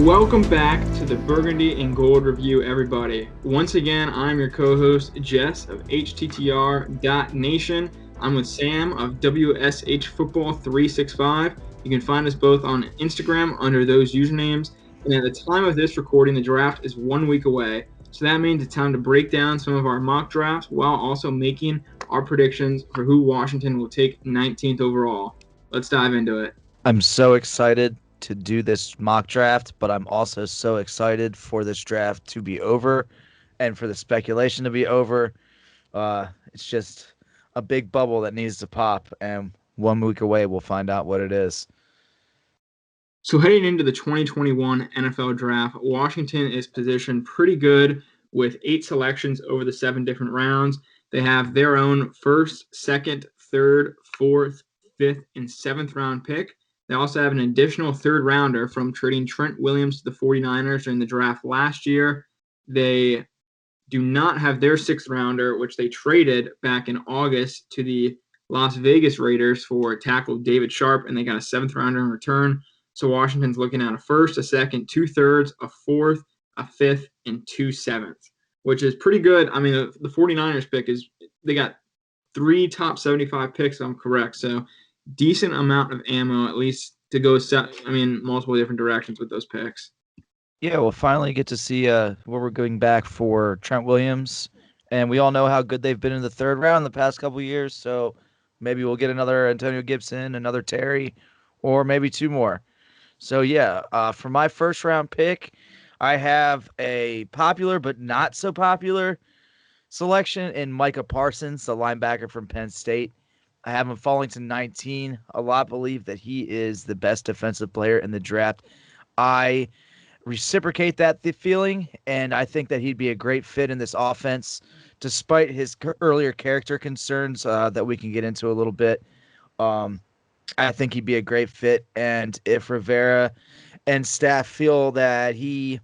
Welcome back to the Burgundy and Gold Review, everybody. Once again, I'm your co-host, Jess of HTTR.Nation. I'm with Sam of WSH Football 365. You can find us both on Instagram under those usernames. And at the time of this recording, the draft is 1 week away. So that means it's time to break down some of our mock drafts while also making our predictions for who Washington will take 19th overall. Let's dive into it. I'm so excited to do this mock draft, but I'm also so excited for this draft to be over and for the speculation to be over. It's just a big bubble that needs to pop, and 1 week away, we'll find out what it is. So heading into the 2021 NFL Draft, Washington is positioned pretty good with 8 selections over the 7 different rounds. They have their own first, second, third, fourth, fifth, and 7th round pick. They also have an additional 3rd rounder from trading Trent Williams to the 49ers during the draft last year. They do not have their 6th rounder, which they traded back in August to the Las Vegas Raiders for tackle David Sharp, and they got a 7th rounder in return. So Washington's looking at a first, a second, 2/3, a fourth, a fifth, and 2 sevenths, which is pretty good. I mean, the 49ers pick they got 3 top 75 picks, if I'm correct. So decent amount of ammo, at least to go multiple different directions with those picks. Yeah, we'll finally get to see where we're going back for Trent Williams, and we all know how good they've been in the 3rd round the past couple of years, so maybe we'll get another Antonio Gibson, another Terry, or maybe 2 more. So, for my 1st round pick, I have a popular but not so popular selection in Micah Parsons, the linebacker from Penn State. I have him falling to 19. A lot believe that he is the best defensive player in the draft. I reciprocate that feeling, and I think that he'd be a great fit in this offense, despite his earlier character concerns that we can get into a little bit. I think he'd be a great fit, and if Rivera and staff feel that he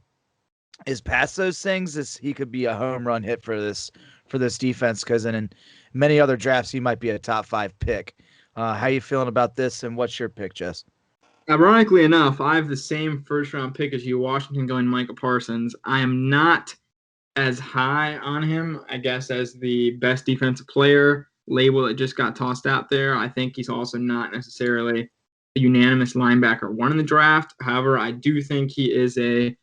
is past those things, he could be a home run hit for this defense, because in many other drafts he might be a top 5 pick. How you feeling about this, and what's your pick, Jess? Ironically enough, I have the same 1st round pick as you, Washington, going Micah Parsons. I am not as high on him, I guess, as the best defensive player label that just got tossed out there. I think he's also not necessarily a unanimous linebacker 1 in the draft. However, I do think he is a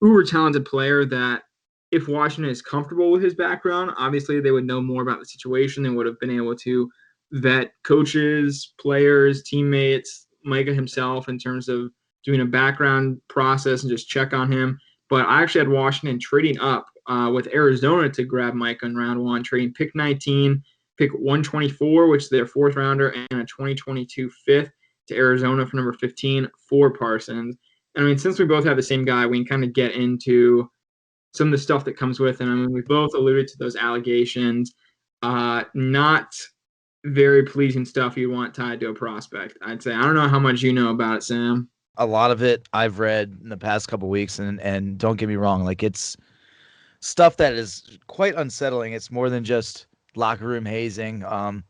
uber talented player that if Washington is comfortable with his background, obviously they would know more about the situation. They would have been able to vet coaches, players, teammates, Micah himself in terms of doing a background process and just check on him. But I actually had Washington trading up with Arizona to grab Micah in round 1, trading pick 19, pick 124, which is their 4th rounder, and a 2022 5th to Arizona for number 15 for Parsons. And I mean, since we both have the same guy, we can kind of get into some of the stuff that comes with it. I mean, we both alluded to those allegations. Not very pleasing stuff you want tied to a prospect, I'd say. I don't know how much you know about it, Sam. A lot of it I've read in the past couple of weeks, and don't get me wrong, like, it's stuff that is quite unsettling. It's more than just locker room hazing. I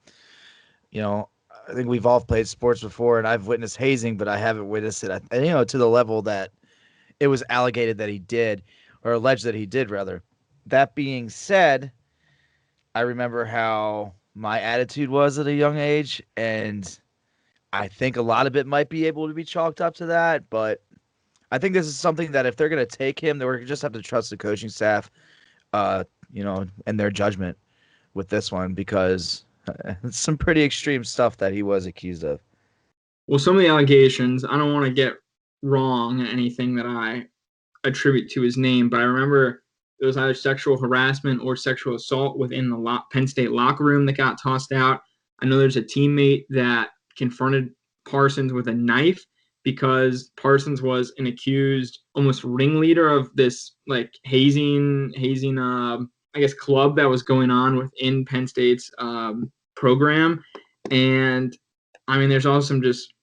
think we've all played sports before, and I've witnessed hazing, but I haven't witnessed it, to the level that it was alleged that he did, or alleged that he did, rather. That being said, I remember how my attitude was at a young age, and I think a lot of it might be able to be chalked up to that, but I think this is something that if they're going to take him, then we're just have to trust the coaching staff, and their judgment with this one, because it's some pretty extreme stuff that he was accused of. Well, some of the allegations, I don't want to get wrong in anything that I attribute to his name, but I remember it was either sexual harassment or sexual assault within the Penn State locker room that got tossed out. I know there's a teammate that confronted Parsons with a knife because Parsons was an accused almost ringleader of this like hazing I guess club that was going on within Penn State's program. And I mean, there's also some just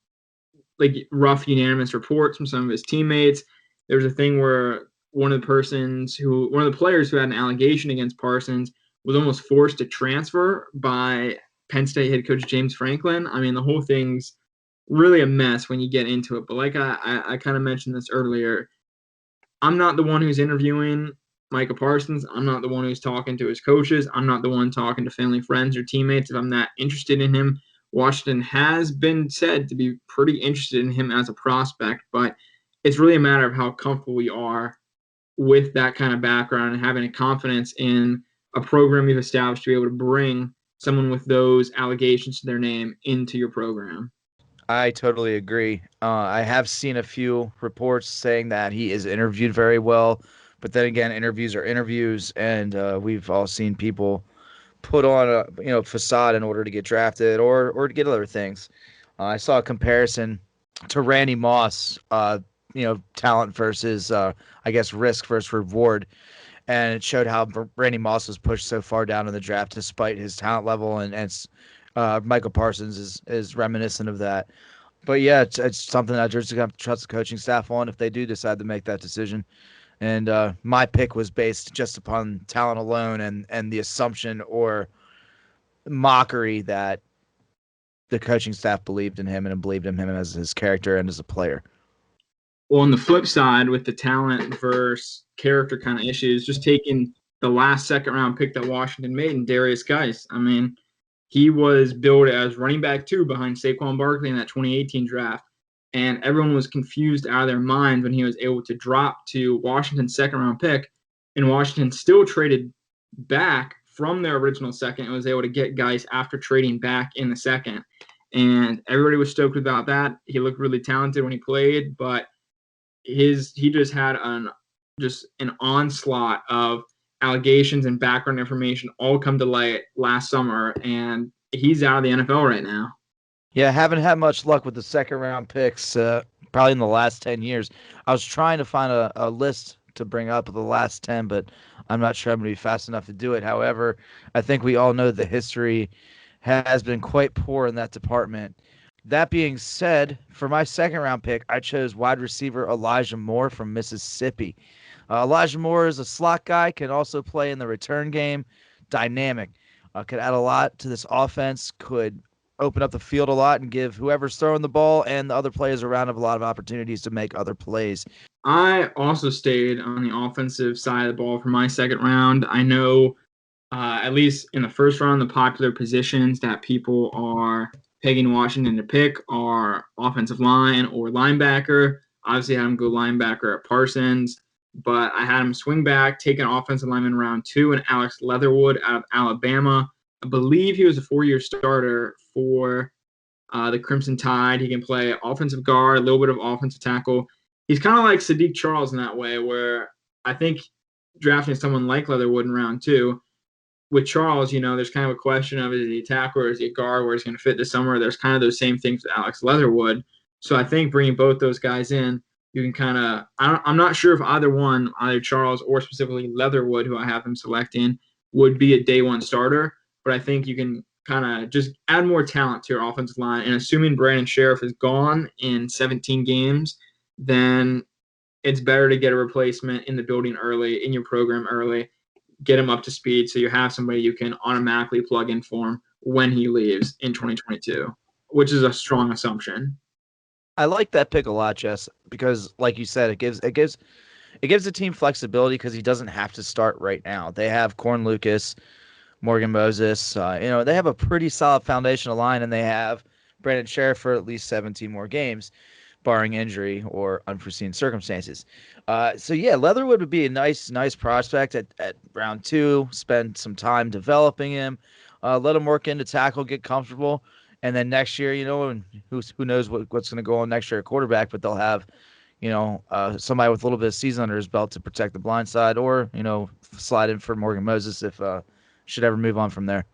like rough unanimous reports from some of his teammates. There was a thing where one of the players who had an allegation against Parsons was almost forced to transfer by Penn State head coach James Franklin. I mean, the whole thing's really a mess when you get into it. But like I kind of mentioned this earlier, I'm not the one who's interviewing Micah Parsons. I'm not the one who's talking to his coaches. I'm not the one talking to family, friends, or teammates. If I'm not interested in him, Washington has been said to be pretty interested in him as a prospect, but it's really a matter of how comfortable we are with that kind of background and having a confidence in a program you've established to be able to bring someone with those allegations to their name into your program. I totally agree. I have seen a few reports saying that he is interviewed very well, but then again, interviews are interviews, and we've all seen people put on a facade in order to get drafted or to get other things. I saw a comparison to Randy Moss, talent versus I guess risk versus reward, and it showed how Randy Moss was pushed so far down in the draft despite his talent level, and Michael Parsons is reminiscent of that. But yeah, it's something that Jersey have to trust the coaching staff on if they do decide to make that decision. And my pick was based just upon talent alone and the assumption or mockery that the coaching staff believed in him and believed in him as his character and as a player. Well, on the flip side, with the talent versus character kind of issues, just taking the last second round pick that Washington made in Darius Geis. I mean, he was billed as running back 2 behind Saquon Barkley in that 2018 draft. And everyone was confused out of their mind when he was able to drop to Washington's second round pick. And Washington still traded back from their original second and was able to get Geis after trading back in the second. And everybody was stoked about that. He looked really talented when he played, but he just had an onslaught of allegations and background information all come to light last summer, and he's out of the NFL right now. Yeah, haven't had much luck with the second round picks probably in the last 10 years. I was trying to find a list to bring up of the last 10, but I'm not sure I'm going to be fast enough to do it. However, I think we all know the history has been quite poor in that department. That being said, for my second round pick, I chose wide receiver Elijah Moore from Mississippi. Elijah Moore is a slot guy, can also play in the return game, dynamic, could add a lot to this offense, could open up the field a lot and give whoever's throwing the ball and the other players around him a lot of opportunities to make other plays. I also stayed on the offensive side of the ball for my second round. I know, at least in the first round, the popular positions that people are pegging Washington to pick are offensive line or linebacker. Obviously, I had him go linebacker at Parsons, but I had him swing back, take an offensive lineman round 2, and Alex Leatherwood out of Alabama. I believe he was a 4-year starter for the Crimson Tide. He can play offensive guard, a little bit of offensive tackle. He's kind of like Sadiq Charles in that way, where I think drafting someone like Leatherwood in round 2, with Charles, there's kind of a question of, is he a tackle or is he a guard, where he's going to fit this summer? There's kind of those same things with Alex Leatherwood. So I think bringing both those guys in, you can kind of, I'm not sure if either Charles or specifically Leatherwood, who I have him selecting, would be a day one starter. But I think you can kind of just add more talent to your offensive line. And assuming Brandon Sheriff is gone in 17 games, then it's better to get a replacement in the building early, in your program early, get him up to speed so you have somebody you can automatically plug in for him when he leaves in 2022, which is a strong assumption. I like that pick a lot, Jess, because like you said, it gives the team flexibility because he doesn't have to start right now. They have Corn Lucas, Morgan Moses. They have a pretty solid foundational line, and they have Brandon Sheriff for at least 17 more games, barring injury or unforeseen circumstances. So yeah, Leatherwood would be a nice prospect at round 2. Spend some time developing him, let him work into tackle, get comfortable, and then next year, and who knows what's going to go on next year at quarterback, but they'll have somebody with a little bit of season under his belt to protect the blind side, or slide in for Morgan Moses if should ever move on from there.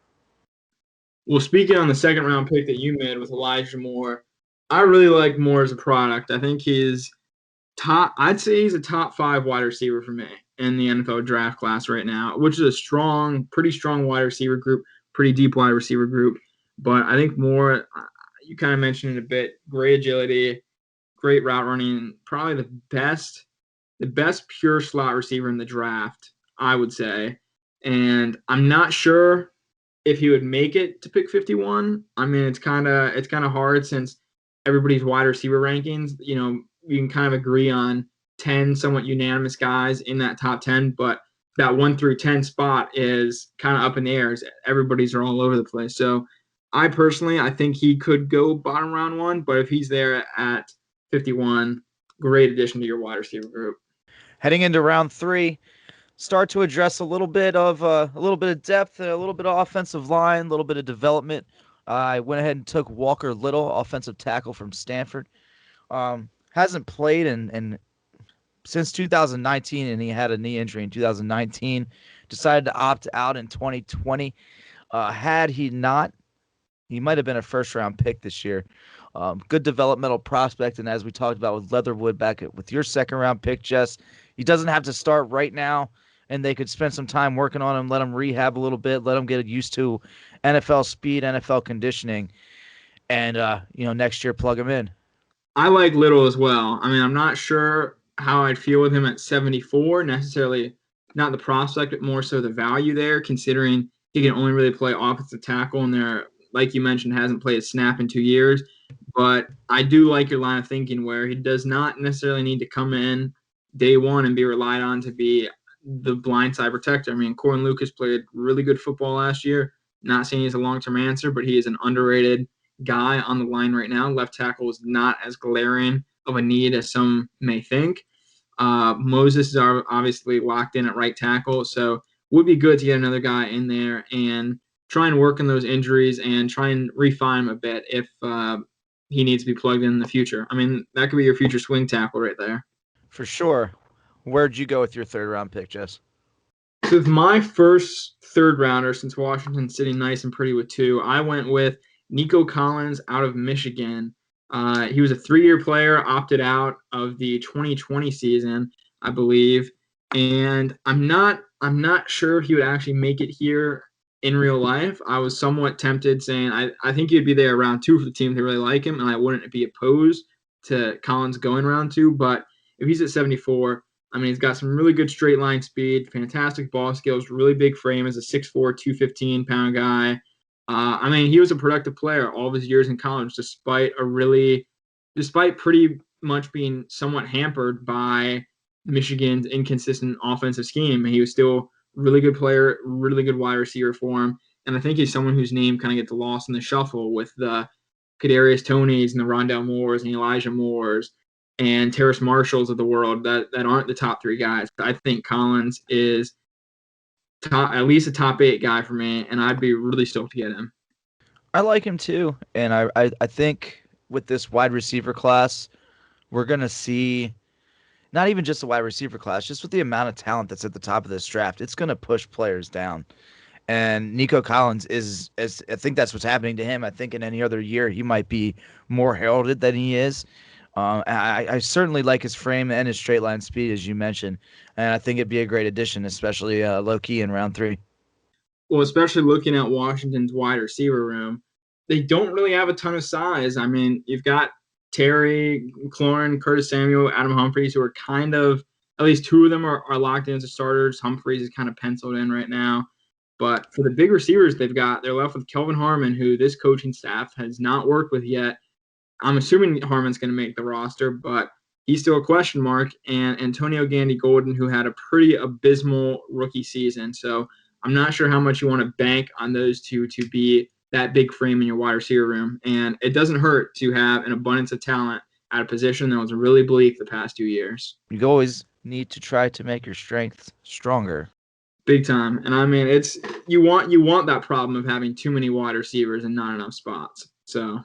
Well, speaking on the second round pick that you made with Elijah Moore, I really like Moore as a product. I think I'd say he's a top 5 wide receiver for me in the NFL draft class right now, which is a pretty strong wide receiver group, pretty deep wide receiver group. But I think Moore, you kind of mentioned it a bit, great agility, great route running, probably the best pure slot receiver in the draft, I would say. And I'm not sure if he would make it to pick 51. I mean, it's kind of hard since everybody's wide receiver rankings, you can kind of agree on 10 somewhat unanimous guys in that top 10, but that 1 through 10 spot is kind of up in the air. Everybody's are all over the place. So I personally, I think he could go bottom round 1, but if he's there at 51, great addition to your wide receiver group. Heading into round 3, start to address a little bit of depth, a little bit of offensive line, a little bit of development. I went ahead and took Walker Little, offensive tackle from Stanford. Hasn't played in since 2019, and he had a knee injury in 2019. Decided to opt out in 2020. Had he not, he might have been a first-round pick this year. Good developmental prospect, and as we talked about with Leatherwood with your second-round pick, Jess, he doesn't have to start right now, and they could spend some time working on him, let him rehab a little bit, let him get used to NFL speed, NFL conditioning, and next year plug him in. I like Little as well. I mean, I'm not sure how I'd feel with him at 74, necessarily not the prospect, but more so the value there, considering he can only really play offensive tackle, and there, like you mentioned, hasn't played a snap in 2 years. But I do like your line of thinking where he does not necessarily need to come in day one and be relied on to be the blindside protector. I mean, Corin Lucas played really good football last year. Not saying he's a long-term answer, but he is an underrated guy on the line right now. Left tackle is not as glaring of a need as some may think. Moses is obviously locked in at right tackle, so would be good to get another guy in there and try and work on those injuries and try and refine him a bit if he needs to be plugged in the future. I mean, that could be your future swing tackle right there. For sure. Where'd you go with your third-round pick, Jess? So with my first third rounder, since Washington's sitting nice and pretty with 2, I went with Nico Collins out of Michigan. He was a 3-year player, opted out of the 2020 season, I believe, and I'm not sure if he would actually make it here in real life. I was somewhat tempted, saying I think he'd be there round 2 for the team if they really like him, and I wouldn't be opposed to Collins going round 2. But if he's at 74, I mean, he's got some really good straight line speed, fantastic ball skills, really big frame as a 6'4", 215-pound guy. I mean, he was a productive player all of his years in college, despite pretty much being somewhat hampered by Michigan's inconsistent offensive scheme. He was still a really good player, really good wide receiver for him. And I think he's someone whose name kind of gets lost in the shuffle with the Kadarius Tonys and the Rondale Moores and Elijah Moores and Terrace Marshalls of the world that aren't the top 3 guys. I think Collins is at least a top 8 guy for me, and I'd be really stoked to get him. I like him too, and I think with this wide receiver class, we're going to see not even just the wide receiver class, just with the amount of talent that's at the top of this draft, it's going to push players down. And Nico Collins I think that's what's happening to him. I think in any other year, he might be more heralded than he is. I certainly like his frame and his straight line speed, as you mentioned, and I think it'd be a great addition, especially low key in round 3. Well, especially looking at Washington's wide receiver room, they don't really have a ton of size. I mean, you've got Terry McLaurin, Curtis Samuel, Adam Humphries, who are kind of, at least 2 of them are locked in as starters. Humphries is kind of penciled in right now. But for the big receivers they've got, they're left with Kelvin Harmon, who this coaching staff has not worked with yet. I'm assuming Harmon's going to make the roster, but he's still a question mark. And Antonio Gandy-Golden, who had a pretty abysmal rookie season. So I'm not sure how much you want to bank on those 2 to be that big frame in your wide receiver room. And it doesn't hurt to have an abundance of talent at a position that was really bleak the past 2 years. You always need to try to make your strength stronger. Big time. And I mean, it's you want that problem of having too many wide receivers and not enough spots. So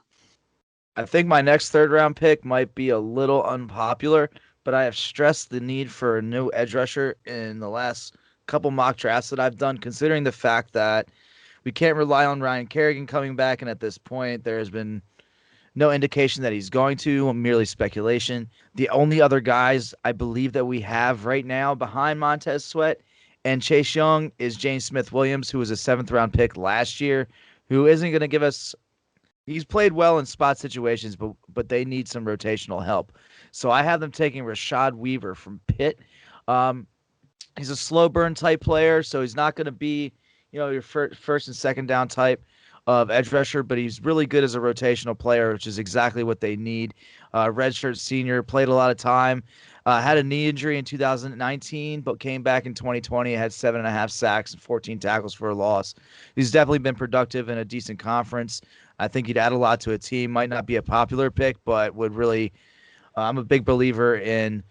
I think my next third-round pick might be a little unpopular, but I have stressed the need for a new edge rusher in the last couple mock drafts that I've done, considering the fact that we can't rely on Ryan Kerrigan coming back, and at this point, there has been no indication that he's going to, merely speculation. The only other guys I believe that we have right now behind Montez Sweat and Chase Young is James Smith-Williams, who was a 7th-round pick last year, who isn't going to give us – he's played well in spot situations, but they need some rotational help. So I have them taking Rashad Weaver from Pitt. He's a slow burn type player, so he's not going to be, your first and second down type. of edge rusher, but he's really good as a rotational player, which is exactly what they need. Redshirt senior, played a lot of time, had a knee injury in 2019, but came back in 2020, had 7.5 sacks and 14 tackles for a loss. He's definitely been productive in a decent conference. I think he'd add a lot to a team. Might not be a popular pick, but would really. I'm a big believer in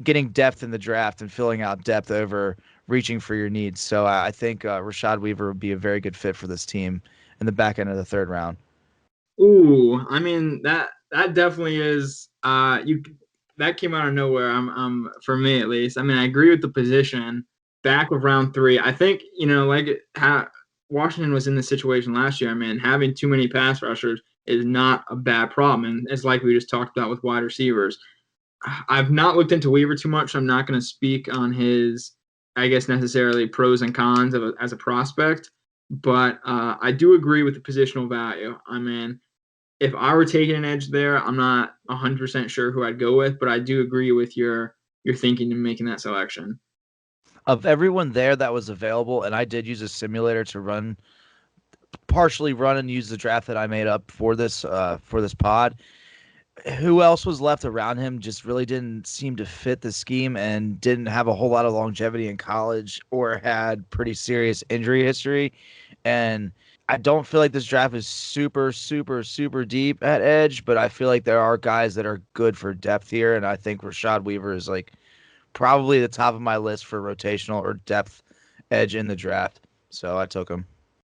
getting depth in the draft and filling out depth over reaching for your needs. So I think Rashad Weaver would be a very good fit for this team in the back end of the third round. Ooh, I mean that definitely is you that came out of nowhere. I'm for me at least. I mean, I agree with the position. Back of round 3, I think like how Washington was in this situation last year. I mean, having too many pass rushers is not a bad problem, and it's like we just talked about with wide receivers. I've not looked into Weaver too much. So I'm not going to speak on his, I guess, necessarily pros and cons as a prospect, but I do agree with the positional value. I mean, if I were taking an edge there, I'm not 100% sure who I'd go with, but I do agree with your thinking in making that selection. Of everyone there that was available, and I did use a simulator to partially run and use the draft that I made up for this pod. Who else was left around him just really didn't seem to fit the scheme and didn't have a whole lot of longevity in college or had pretty serious injury history. And I don't feel like this draft is super, super, super deep at edge, but I feel like there are guys that are good for depth here. And I think Rashad Weaver is like probably the top of my list for rotational or depth edge in the draft. So I took him.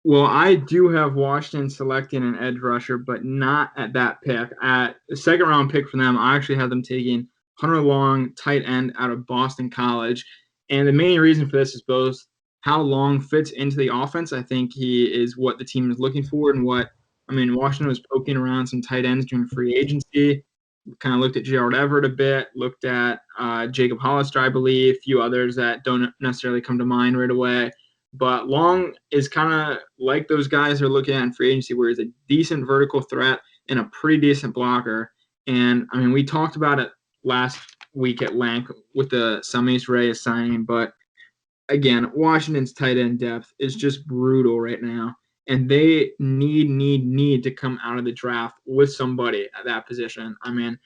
Well, I do have Washington selecting an edge rusher, but not at that pick. At the second round pick for them, I actually had them taking Hunter Long, tight end out of Boston College. And the main reason for this is both how Long fits into the offense. I think he is what the team is looking for, and Washington was poking around some tight ends during free agency. Kind of looked at Gerald Everett a bit, looked at Jacob Hollister, I believe, a few others that don't necessarily come to mind right away. But Long is kind of like those guys they're looking at in free agency, where he's a decent vertical threat and a pretty decent blocker. And I mean, we talked about it last week at length with the Samis Reyes signing, but again, Washington's tight end depth is just brutal right now, and they need to come out of the draft with somebody at that position. I mean,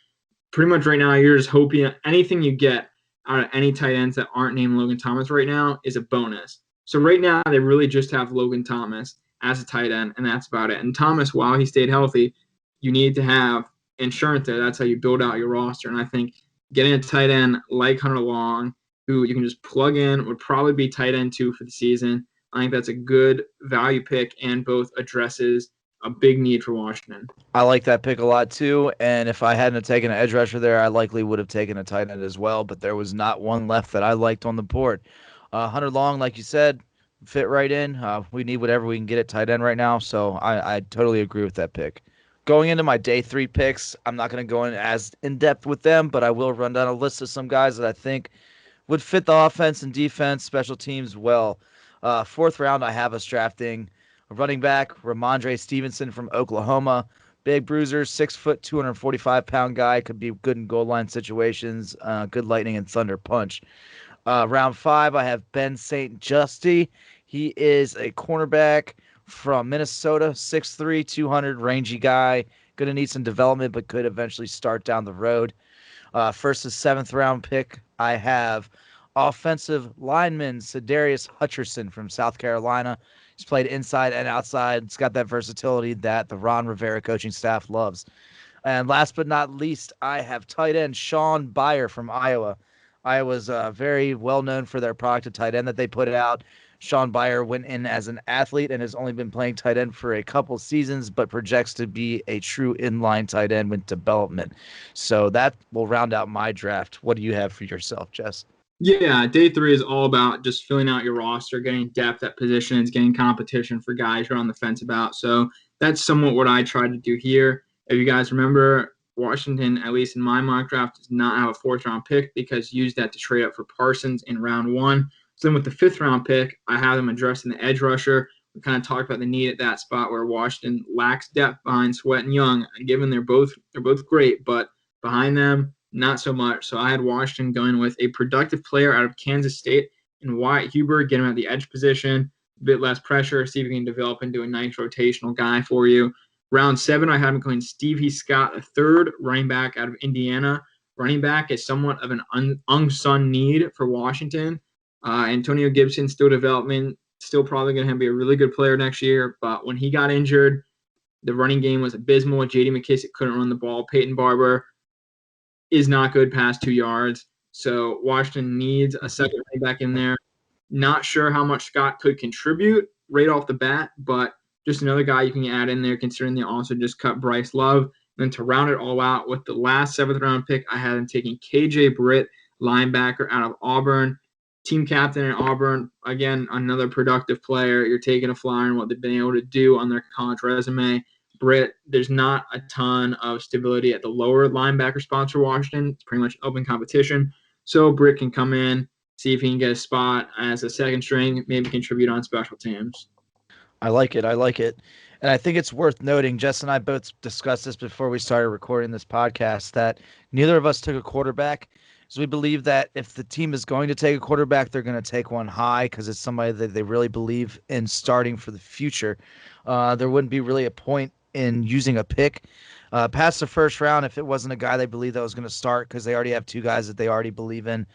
pretty much right now, you're just hoping anything you get out of any tight ends that aren't named Logan Thomas right now is a bonus. So right now, they really just have Logan Thomas as a tight end, and that's about it. And Thomas, while he stayed healthy, you need to have insurance there. That's how you build out your roster. And I think getting a tight end like Hunter Long, who you can just plug in, would probably be tight end 2 for the season. I think that's a good value pick and both addresses a big need for Washington. I like that pick a lot too. And if I hadn't have taken an edge rusher there, I likely would have taken a tight end as well. But there was not one left that I liked on the board. Hunter Long, like you said, fit right in. We need whatever we can get at tight end right now. So I totally agree with that pick. Going into my day 3 picks, I'm not going to go in as in depth with them, but I will run down a list of some guys that I think would fit the offense and defense, special teams well. Fourth round, I have us drafting a running back, Ramondre Stevenson from Oklahoma. Big bruiser, 6 foot, 245-pound guy. Could be good in goal line situations. Good lightning and thunder punch. Round 5, I have Ben St. Justy. He is a cornerback from Minnesota, 6'3", 200, rangy guy. Going to need some development, but could eventually start down the road. First to 7th round pick, I have offensive lineman Cedarius Hutcherson from South Carolina. He's played inside and outside. It's got that versatility that the Ron Rivera coaching staff loves. And last but not least, I have tight end Sean Byer from Iowa. Iowa's very well known for their product of tight end that they put out. Sean Byer went in as an athlete and has only been playing tight end for a couple seasons, but projects to be a true inline tight end with development. So that will round out my draft. What do you have for yourself, Jess? Yeah, day 3 is all about just filling out your roster, getting depth at positions, getting competition for guys you're on the fence about. So that's somewhat what I tried to do here. If you guys remember, Washington, at least in my mock draft, does not have a 4th round pick because used that to trade up for Parsons in round 1. So then with the 5th round pick, I have them addressing the edge rusher. We kind of talked about the need at that spot where Washington lacks depth behind Sweat and Young, given they're both great, but behind them, not so much. So I had Washington going with a productive player out of Kansas State and Wyatt Huber, get him at the edge position. a bit less pressure, see if he can develop into a nice rotational guy for you. Round 7, I have him going Stevie Scott, a third running back out of Indiana. Running back is somewhat of an unsung need for Washington. Antonio Gibson, still development, still probably going to be a really good player next year. But when he got injured, the running game was abysmal. J.D. McKissick couldn't run the ball. Peyton Barber is not good past 2 yards. So Washington needs a second running back in there. Not sure how much Scott could contribute right off the bat, but just another guy you can add in there considering they also just cut Bryce Love. And then to round it all out with the last 7th round pick, I had him taking KJ Britt, linebacker out of Auburn. Team captain at Auburn, again, another productive player. You're taking a flyer on what they've been able to do on their college resume. Britt, there's not a ton of stability at the lower linebacker spots for Washington. It's pretty much open competition. So Britt can come in, see if he can get a spot as a second string, maybe contribute on special teams. I like it. And I think it's worth noting, Jess and I both discussed this before we started recording this podcast, that neither of us took a quarterback. So we believe that if the team is going to take a quarterback, they're going to take one high because it's somebody that they really believe in starting for the future. There wouldn't be really a point in using a pick past the first round if it wasn't a guy they believe that was going to start, because they already have 2 guys that they already believe in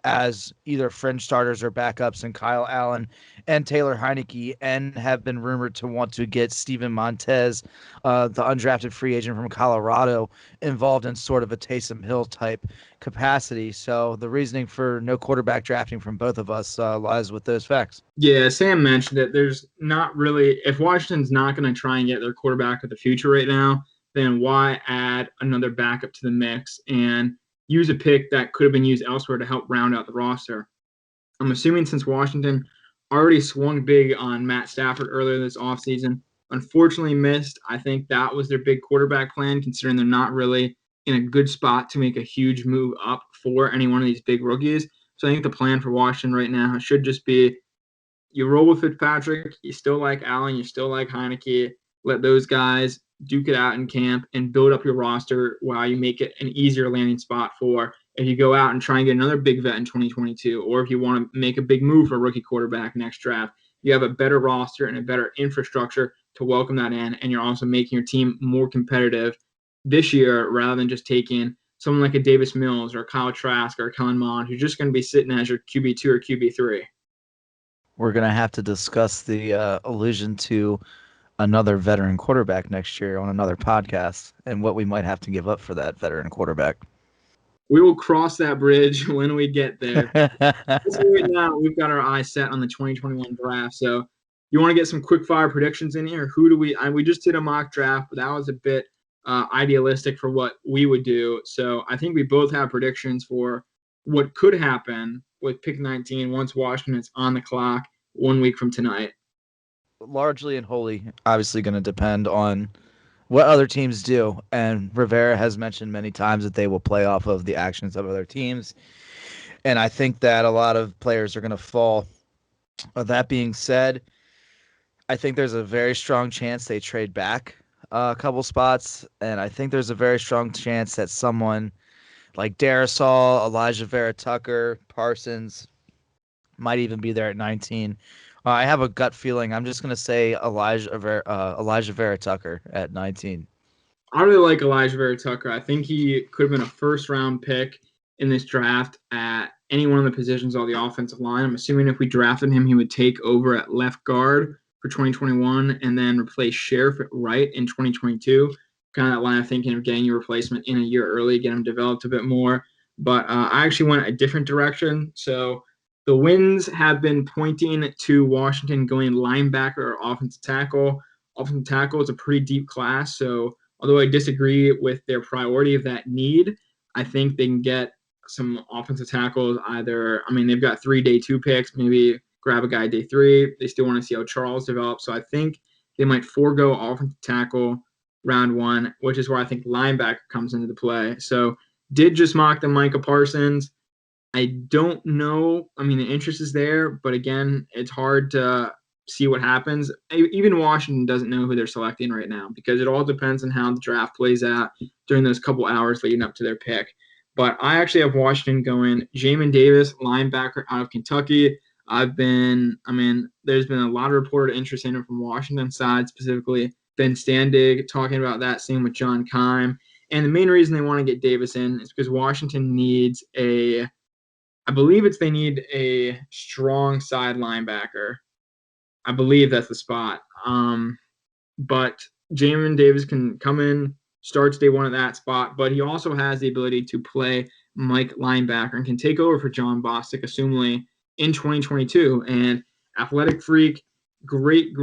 as either fringe starters or backups, and Kyle Allen and Taylor Heineke, and have been rumored to want to get Steven Montez, the undrafted free agent from Colorado, involved in sort of a Taysom Hill type capacity. So the reasoning for no quarterback drafting from both of us lies with those facts. Yeah, Sam mentioned it. There's not really, if Washington's not going to try and get their quarterback of the future right now, then why add another backup to the mix and use a pick that could have been used elsewhere to help round out the roster? I'm assuming since Washington already swung big on Matt Stafford earlier this offseason, unfortunately missed. I think that was their big quarterback plan, considering they're not really in a good spot to make a huge move up for any one of these big rookies. So I think the plan for Washington right now should just be you roll with Fitzpatrick, you still like Allen, you still like Heineke, let those guys duke it out in camp and build up your roster while you make it an easier landing spot for if you go out and try and get another big vet in 2022, or if you want to make a big move for a rookie quarterback next draft. You have a better roster and a better infrastructure to welcome that in, and you're also making your team more competitive this year rather than just taking someone like a Davis Mills or Kyle Trask or Kellen Mond, who's just going to be sitting as your QB2 or QB3. We're going to have to discuss the allusion to another veteran quarterback next year on another podcast and what we might have to give up for that veteran quarterback. We will cross that bridge when we get there. Right now, we've got our eyes set on the 2021 draft. So you want to get some quick fire predictions in here? Who do we just did a mock draft, but that was a bit idealistic for what we would do. So I think we both have predictions for what could happen with pick 19 once Washington is on the clock 1 week from tonight. Largely and wholly, obviously, going to depend on what other teams do. And Rivera has mentioned many times that they will play off of the actions of other teams. And I think that a lot of players are going to fall. That being said, I think there's a very strong chance they trade back a couple spots. And I think there's a very strong chance that someone like Darrisaw, Elijah Vera Tucker, Parsons might even be there at 19. I have a gut feeling. I'm just going to say Elijah Vera Tucker at 19. I really like Elijah Vera Tucker. I think he could have been a first-round pick in this draft at any one of the positions on the offensive line. I'm assuming if we drafted him, he would take over at left guard for 2021 and then replace Sheriff at right in 2022. Kind of that line of thinking of getting your replacement in a year early, get him developed a bit more. But I actually went a different direction. So the winds have been pointing to Washington going linebacker or offensive tackle. Offensive tackle is a pretty deep class, so although I disagree with their priority of that need, I think they can get some offensive tackles either. I mean, they've got 3 day 2 picks, maybe grab a guy day 3. They still want to see how Charles develops, so I think they might forego offensive tackle round 1, which is where I think linebacker comes into the play. So did just mock the Micah Parsons. I don't know. I mean, the interest is there, but again, it's hard to see what happens. Even Washington doesn't know who they're selecting right now because it all depends on how the draft plays out during those couple hours leading up to their pick. But I actually have Washington going Jamin Davis, linebacker out of Kentucky. There's been a lot of reported interest in him from Washington side, specifically Ben Standig talking about that, same with John Keim. And the main reason they want to get Davis in is because Washington needs they need a strong side linebacker. I believe that's the spot. But Jamin Davis can come in, starts day one at that spot, but he also has the ability to play Mike linebacker and can take over for John Bostic, assumingly in 2022. And athletic freak, great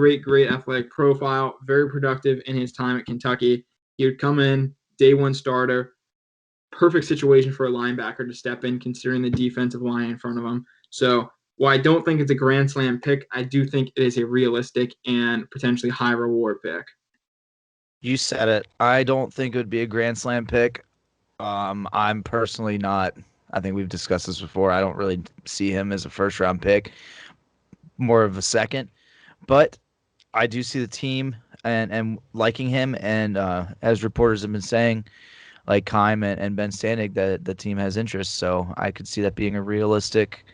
athletic profile, very productive in his time at Kentucky. He would come in, day one starter, perfect situation for a linebacker to step in, considering the defensive line in front of him. So while I don't think it's a grand slam pick, I do think it is a realistic and potentially high reward pick. You said it. I don't think it would be a grand slam pick. I'm personally not. I think we've discussed this before. I don't really see him as a first round pick, more of a second. But I do see the team and liking him. And as reporters have been saying, like Keim and Ben Standig, that the team has interest. So I could see that being a realistic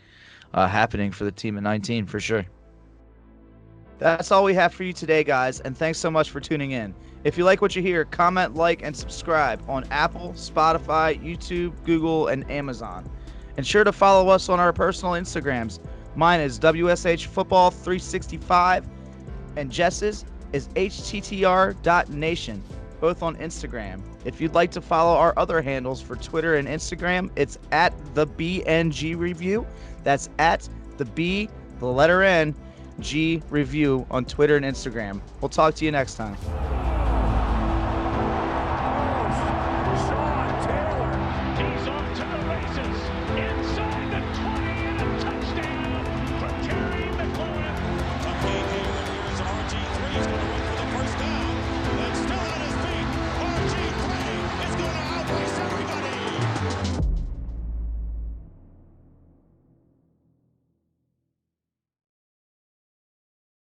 happening for the team at 19 for sure. That's all we have for you today, guys, and thanks so much for tuning in. If you like what you hear, comment, like, and subscribe on Apple, Spotify, YouTube, Google, and Amazon. And sure to follow us on our personal Instagrams. Mine is WSH Football 365, and Jess's is httr.nation, both on Instagram. If you'd like to follow our other handles for Twitter and Instagram, it's at the BNG Review. That's at the B, the letter N, G Review on Twitter and Instagram. We'll talk to you next time.